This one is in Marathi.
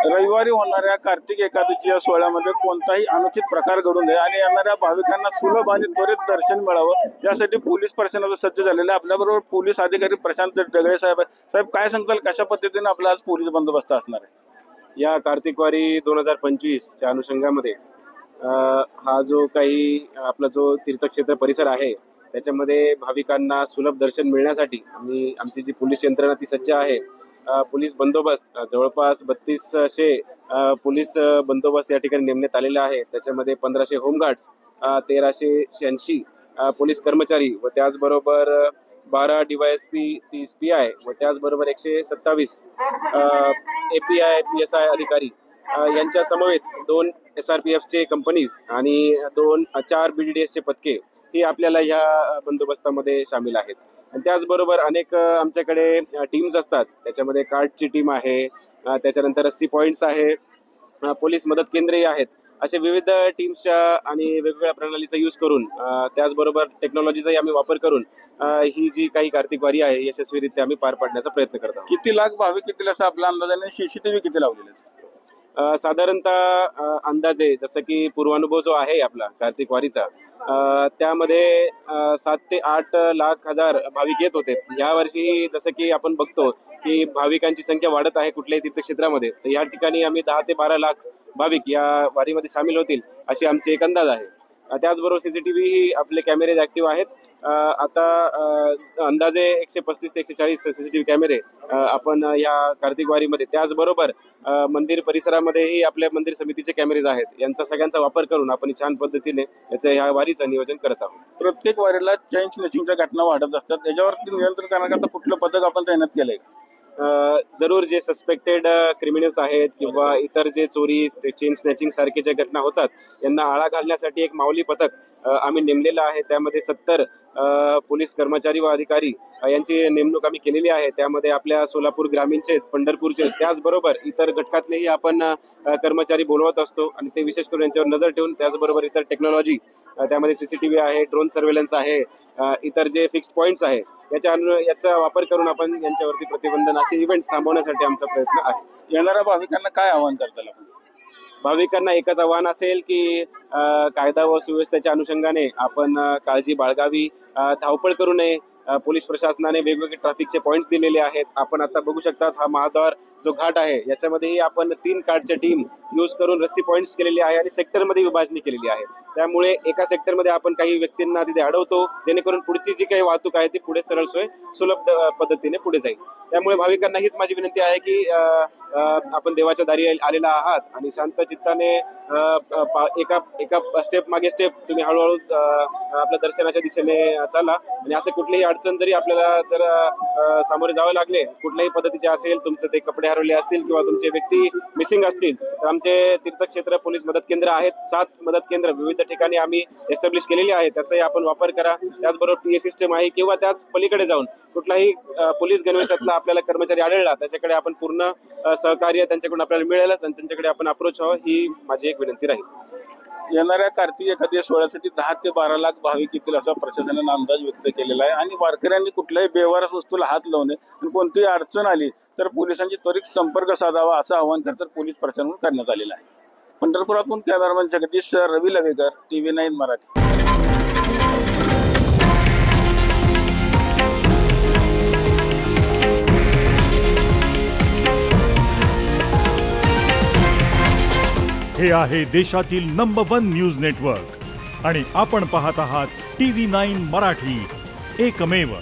रविवारी होणाऱ्या कार्तिक एकादशी या सोहळ्यामध्ये कोणताही अनुचित प्रकार घडू नये आणि येणाऱ्या भाविकांना सुलभ आणि त्वरित दर्शन मिळावं यासाठी पोलीस प्रशासनाचं सज्ज झालेलं आहे। आपल्याबरोबर पोलीस अधिकारी प्रशांत ढगळे साहेब काय सांगताल, कशा पद्धतीने आपला आज पोलीस बंदोबस्त असणार आहे? या कार्तिकवारी 2025 च्या अनुषंगामध्ये हा जो काही आपला जो तीर्थक्षेत्र परिसर आहे त्याच्यामध्ये भाविकांना सुलभ दर्शन मिळण्यासाठी आमची जी पोलीस यंत्रणा ती सज्ज आहे। पोलीस बंदोबस्त जवळपास 3200 पोलीस बंदोबस्त या ठिकाणी नेमण्यात आलेला आहे। त्याच्यामध्ये 1500 होमगार्ड्स, 1386 पोलीस कर्मचारी व त्याचबरोबर 12 DYSP, 30 PI व त्याचबरोबर 127 API PSI अधिकारी यांच्या समवेत 2 SRPF चे कंपनीज आणि 4 BDDS चे पथके ही आपल्याला ह्या बंदोबस्तामध्ये सामील आहेत। आणि त्याचबरोबर अनेक आमच्याकडे टीम्स असतात, त्याच्यामध्ये कार्डची टीम आहे, त्याच्यानंतर रस्सी पॉइंट्स आहे, पोलीस मदत केंद्रे आहेत। असे विविध टीम्सच्या आणि वेगवेगळ्या प्रणालीचा यूज करून त्याचबरोबर टेक्नॉलॉजीचाही आम्ही वापर करून ही जी काही कार्तिक वारी आहे यशस्वीरित्या आम्ही पार पाडण्याचा प्रयत्न करत आहोत। किती लाख भाविक येतील असं आपल्या अंदाजाने? CCTV किती लावलेले? साधारणतः अंदाजे जसं की पूर्वानुभव जो आहे आपला कार्तिक वारीचा त्यामध्ये 7 ते 8 लाख हजार भाविक येत होते। या वर्षी जसं की आपण बघतो की भाविकांची संख्या वाढत आहे कुठल्याही तीर्थक्षेत्रामध्ये, तर या ठिकाणी आम्ही 10 ते 12 लाख भाविक या वारीमध्ये सामील होतील अशी आमची एक अंदाज आहे। त्याचबरोबर CCTV ही आपले कॅमेरे ऍक्टिव्ह आहेत। आता अंदाजे 135 ते 140 CCTV कॅमेरे आपण या कार्तिक वारीमध्ये, त्याचबरोबर मंदिर परिसरामध्येही आपल्या मंदिर समितीचे कॅमेरेज आहेत, यांचा सगळ्यांचा वापर करून आपण छान पद्धतीने याचं ह्या वारीचं नियोजन करत आहोत। प्रत्येक वारीला चेन स्नॅचिंगच्या घटना वाढत असतात, त्याच्यावरती नियंत्रण करण्याकरता कुठलं पथक आपण तैनात केलंय? जरूर जे सस्पेक्टेड क्रिमिनल्स आहेत किंवा इतर जे चोरी चेन स्नॅचिंग सारखे ज्या घटना होतात यांना आळा घालण्यासाठी एक माऊली पथक आम्ही नेमलेलं आहे। त्यामध्ये 70 पोलीस कर्मचारी व अधिकारी यांची नेमणूक आम्ही केलेली आहे। त्यामध्ये आपल्या सोलापूर ग्रामीणचेच, पंढरपूरचे, त्याचबरोबर इतर घटकातलेही आपण कर्मचारी बोलवत असतो आणि ते विशेष करून यांच्यावर नजर ठेवून त्याचबरोबर इतर टेक्नॉलॉजी त्यामध्ये CCTV आहे, ड्रोन सर्वेलन्स आहे, इतर जे फिक्स्ड पॉइंट्स आहे याचा वापर करून आपण यांच्यावरती प्रतिबंधन असे इव्हेंट्स थांबवण्यासाठी आमचा प्रयत्न आहे। येणाऱ्या भाविकांना काय आवाहन करताल आपण? भाविकांना एकच आव्हान असेल की कायदा व सुव्यवस्थेच्या अनुषंगाने आपण काळजी बाळगावी, धावपळ करू नये। पोलीस प्रशासनाने वेगवेगळे ट्रॅफिकचे पॉइंट्स दिलेले आहेत। आपण आता बघू शकतात हा महाद्वार जो घाट आहे याच्यामध्येही आपण 3 कार्डच्या टीम यूज करून रस्सी पॉइंट्स केलेले आहे आणि सेक्टरमध्ये विभाजणी केलेली आहे। त्यामुळे एका सेक्टरमध्ये आपण काही व्यक्तींना तिथे अडवतो जेणेकरून पुढची जी काही वाहतूक आहे ती पुढे सरळ सोय सुलभ पद्धतीने पुढे जाईल। त्यामुळे भाविकांना हीच माझी विनंती आहे की आपण देवाच्या दारी आलेला आहात आणि शांत चित्ताने एका स्टेप मागे स्टेप तुम्ही हळूहळू आपल्या दर्शनाच्या दिशेने चाला आणि असे कुठलीही अडचण जरी आपल्याला जर सामोरे जावे लागले, कुठल्याही पद्धतीचे असेल, तुमचे ते कपडे हरवले असतील किंवा तुमचे व्यक्ती मिसिंग असतील, तर आमचे तीर्थक्षेत्र पोलीस मदत केंद्र आहेत। 7 मदत केंद्र विविध ठिकाणी आम्ही एस्टॅब्लिश केलेली आहे, त्याचाही आपण वापर करा। त्याचबरोबर PA सिस्टम आहे किंवा त्याच पलीकडे जाऊन कुठलाही पोलीस गणवेशातला आपल्याला कर्मचारी आढळला त्याच्याकडे आपण पूर्ण सहकार्य त्यांच्याकडून आपल्याला मिळेलच आणि त्यांच्याकडे आपण अप्रोच व्हावं ही माझी एक विनंती राहील। येणाऱ्या कार्तिक एकादशी सोहळ्यासाठी 10 ते 12 लाख भाविक येतील असा प्रशासनाने अंदाज व्यक्त केलेला आहे आणि वारकऱ्यांनी कुठल्याही बेवारस वस्तूला हात लावणे आणि कोणतीही अडचण आली तर पोलिसांची त्वरित संपर्क साधावा असं आवाहन करतात पोलीस प्रशासनाकडून करण्यात आलेलं आहे। पंढरपुरातून कॅमेरामॅन जगदीश रवी लवेकर, TV9 मराठी। हे आहे देशातील नंबर 1 न्यूज नेटवर्क आणि आपण पाहत आहात TV9 मराठी, एकमेव।